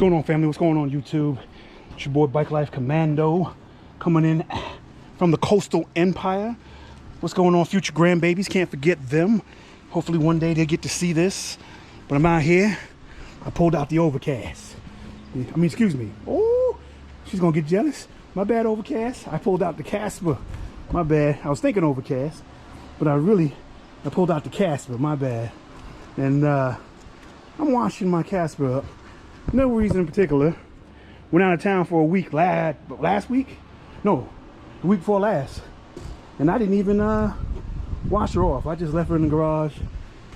going on, family? What's going on, YouTube? It's your boy Bike Life Commando coming in from the coastal empire. What's going on, future grandbabies? Can't forget them. Hopefully one day they'll get to see this. But I'm out here. I pulled out the Overcast. I mean, excuse me. Oh, she's gonna get jealous. My bad, Overcast. I pulled out the Casper. My bad. I was thinking Overcast, but I pulled out the Casper. My bad. And I'm washing my Casper up. No reason in particular. Went out of town for a week last week? No, the week before last. And I didn't even wash her off. I just left her in the garage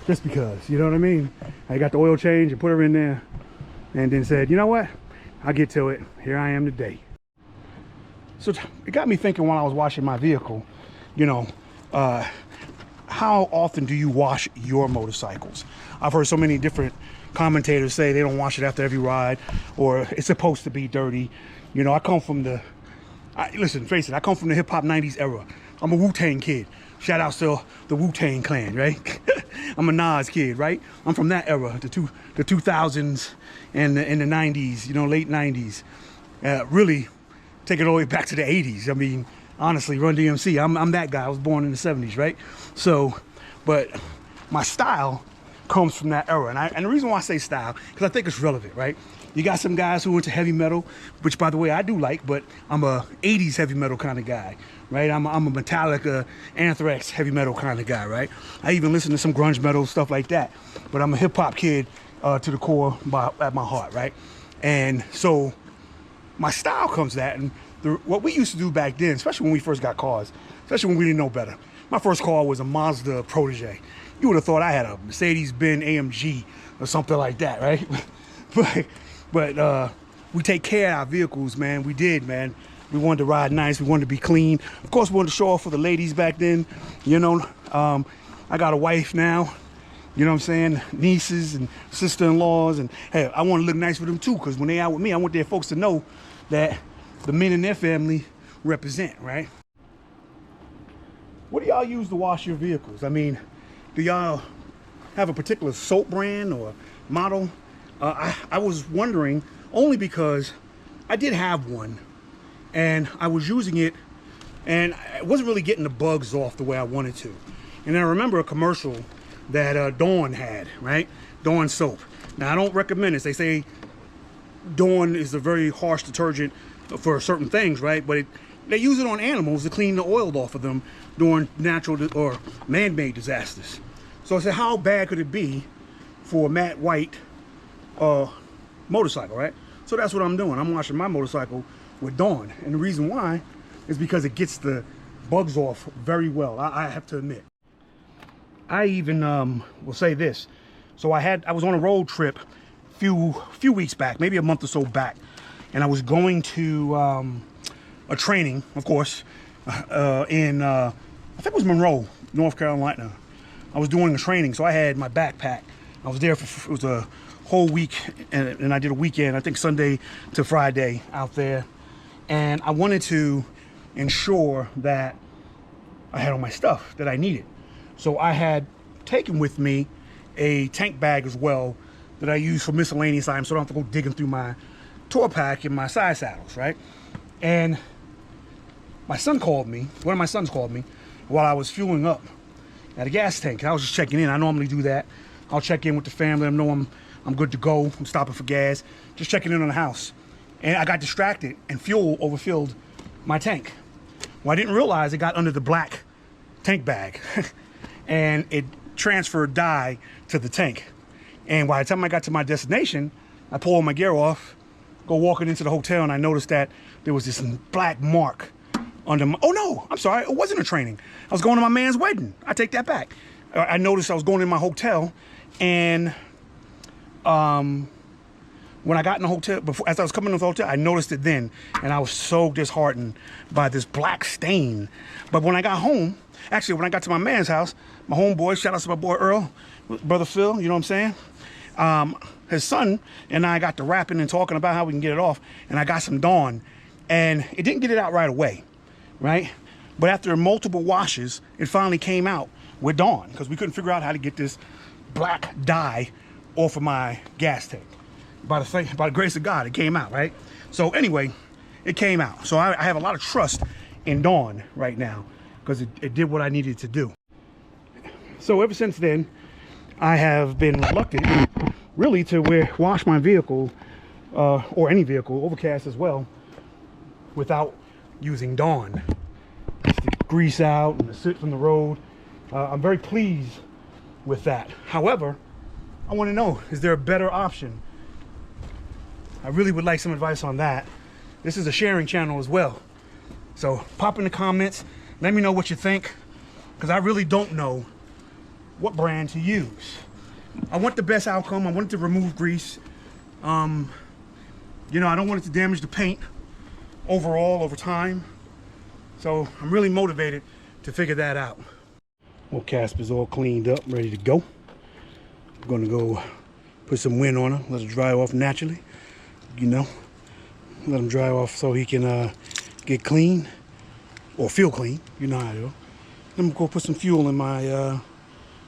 just because, you know what I mean? I got the oil change and put her in there and then said, you know what? I'll get to it. Here I am today. So it got me thinking while I was washing my vehicle, you know, how often do you wash your motorcycles? I've heard so many different commentators say they don't wash it after every ride, or it's supposed to be dirty. You know, I come from the, listen, face it, I come from the hip hop 90s era. I'm a Wu-Tang kid. Shout out to the Wu-Tang clan, right? I'm a Nas kid, right? I'm from that era, the 2000s and the 90s, you know, late 90s. Really take it all the way back to the 80s. I mean, honestly, Run DMC, I'm that guy. I was born in the 70s, right? So, but my style comes from that era. And the reason why I say style, because I think it's relevant, right? You got some guys who are into heavy metal, which, by the way, I do like, but I'm a 80s heavy metal kind of guy, right? I'm a Metallica, Anthrax heavy metal kind of guy, right? I even listen to some grunge metal, stuff like that. But I'm a hip-hop kid to the core at my heart, right? And so my style comes that, and what we used to do back then, especially when we first got cars, especially when we didn't know better. My first car was a Mazda Protege. You would have thought I had a Mercedes-Benz AMG or something like that, right? but we take care of our vehicles, man. We did, man. We wanted to ride nice. We wanted to be clean. Of course, we wanted to show off for the ladies back then. You know, I got a wife now. You know what I'm saying? Nieces and sister-in-laws. And, hey, I want to look nice for them, too, because when they out with me, I want their folks to know that the men in their family represent, right? What do y'all use to wash your vehicles? I mean, do y'all have a particular soap brand or model? I was wondering, only because I did have one, and I was using it, and I wasn't really getting the bugs off the way I wanted to. And I remember a commercial that Dawn had, right? Dawn soap. Now, I don't recommend this. They say Dawn is a very harsh detergent for certain things, right? But they use it on animals to clean the oil off of them during natural or man-made disasters. So I said, how bad could it be for a matte white motorcycle, right? So that's what I'm doing. I'm washing my motorcycle with Dawn. And the reason why is because it gets the bugs off very well, I have to admit. I even will say this. So I was on a road trip few weeks back, maybe a month or so back, and I was going to a training, of course, in I think it was Monroe, North Carolina. I was doing a training, so I had my backpack. I was there for, it was a whole week, and I did a weekend, I think Sunday to Friday out there. And I wanted to ensure that I had all my stuff that I needed. So I had taken with me a tank bag as well that I use for miscellaneous items, so I don't have to go digging through my tour pack and my side saddles, right? And my son called me, one of my sons called me while I was fueling up at a gas tank. I was just checking in. I normally do that. I'll check in with the family. I know I'm good to go. I'm stopping for gas. Just checking in on the house. And I got distracted and fuel overfilled my tank. Well, I didn't realize it got under the black tank bag. And it transferred dye to the tank. And by the time I got to my destination, I pulled my gear off, go walking into the hotel, and I noticed that there was this black mark under my, oh no, I'm sorry, it wasn't a training. I was going to my man's wedding. I take that back. I noticed I was going in my hotel, and when I got in the hotel, as I was coming to the hotel, I noticed it then, and I was so disheartened by this black stain. But when I got home, actually when I got to my man's house, my homeboy, shout out to my boy Earl, brother Phil, you know what I'm saying? His son and I got to rapping and talking about how we can get it off, and I got some Dawn, and it didn't get it out right away, right? But after multiple washes, it finally came out with Dawn, because we couldn't figure out how to get this black dye off of my gas tank. by the grace of God, it came out, right? So anyway, it came out. So I have a lot of trust in Dawn right now because it did what I needed to do. So ever since then, I have been reluctant really to wash my vehicle or any vehicle, overcast as well, without using Dawn. Just to grease out and to soot from the road. I'm very pleased with that. However, I want to know, is there a better option? I really would like some advice on that. This is a sharing channel as well. So pop in the comments, let me know what you think, because I really don't know what brand to use. I want the best outcome. I want it to remove grease. You know, I don't want it to damage the paint overall over time. So I'm really motivated to figure that out. Well, Casper's all cleaned up, ready to go. I'm gonna go put some wind on her, let it dry off naturally. You know, let him dry off so he can get clean or feel clean. You know how I do. Then I'm gonna go put some fuel in my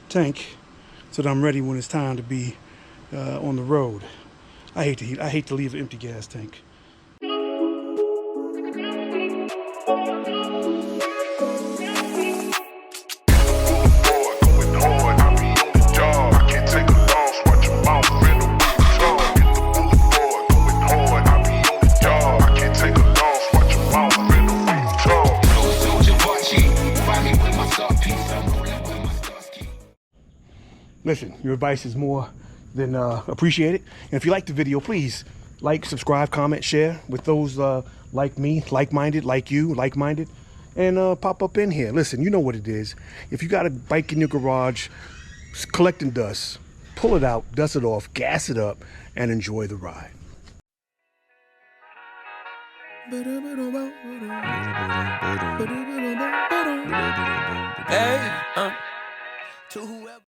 tank so that I'm ready when it's time to be on the road. I hate to leave an empty gas tank. Listen, your advice is more than appreciated. And if you like the video, please like, subscribe, comment, share with those like me, like-minded, like you, like-minded, and pop up in here. Listen, you know what it is. If you got a bike in your garage collecting dust, pull it out, dust it off, gas it up, and enjoy the ride. Hey, to whoever